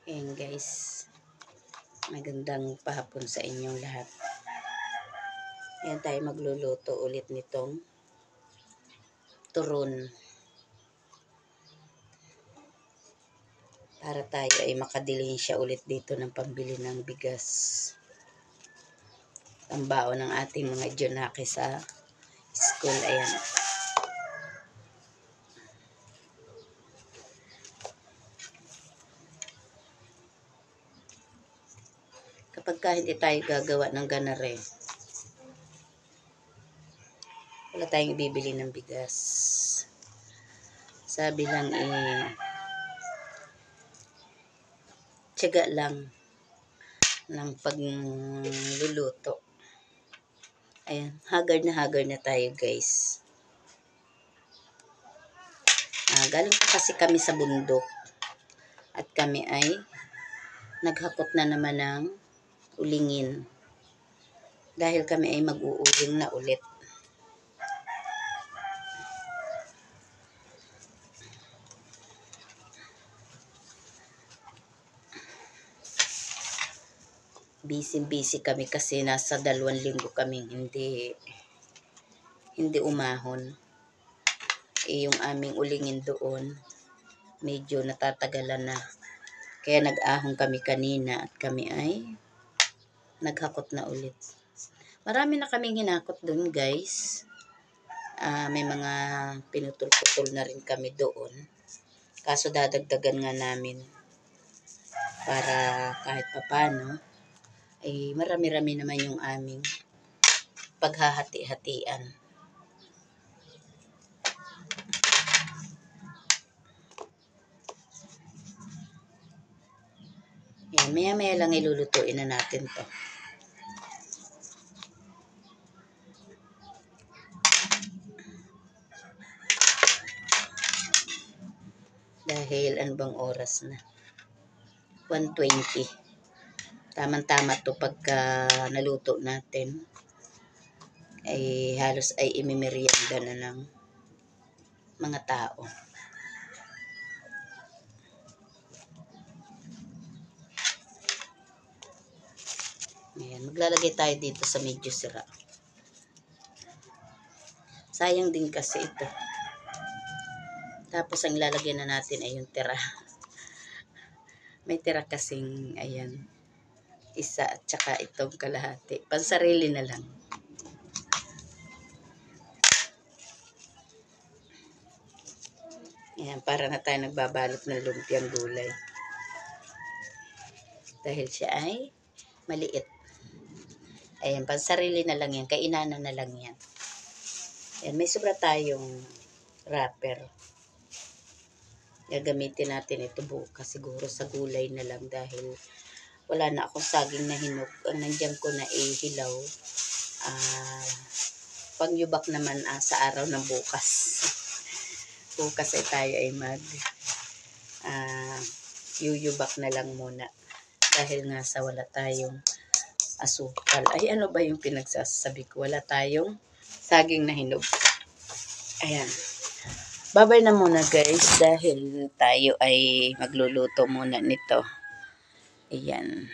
Ayan guys, magandang pahapon sa inyong lahat. Ayan tayo magluluto ulit nitong turon. Para tayo ay makadilhin siya ulit dito ng pambili ng bigas. Ang baon ng ating mga Jonaki sa school. Ayan. Kapag hindi tayo gagawa ng ganare, wala tayong ibibili ng bigas. Sabi lang tiyaga lang ng pagluluto. Ayan, haggard na tayo guys. Galing pa kasi kami sa bundok at kami ay naghakot na naman ng ulingin dahil kami ay mag-uuling na ulit. Busy kami kasi nasa 2 linggo kaming hindi umahon. Yung aming ulingin doon medyo natatagalan na. Kaya nag-ahon kami kanina at kami ay naghakot na ulit. Marami na kaming hinakot doon guys. May mga pinutol-putol na rin kami doon. Kaso dadagdagan nga namin para kahit papano ay marami-rami naman yung aming paghahati-hatian. Yan, maya-maya lang ilulutuin na natin to. Dahil ano bang oras na? 1:20. Tama-tama to pagka naluto natin. Ay halos ay imimerienda na ng mga tao. Ayan, maglalagay tayo dito sa medyo sira. Sayang din kasi ito. Tapos ang ilalagyan na natin ay yung tira. May tira kasing ayan, isa at saka itong kalahati. Pansarili na lang. Ayan, para na tayo nagbabalot ng lumpiang gulay. Dahil siya ay maliit. Ayan, pansarili na lang yan. Kainanan na lang yan. Ayan, may sobra tayong wrapper. Gagamitin natin ito bukas siguro sa gulay na lang dahil wala na akong saging na hinog. Ang nandiyan ko na hilaw. Pangyubak naman sa araw ng bukas. Bukas ay tayo ay yuyubak na lang muna. Dahil nga sa wala tayong asukal. Ay, ano ba yung pinagsasabi ko? Wala tayong saging na hinog. Ayan. Babay na muna guys dahil tayo ay magluluto muna nito. Ayan.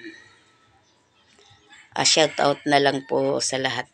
Shout out na lang po sa lahat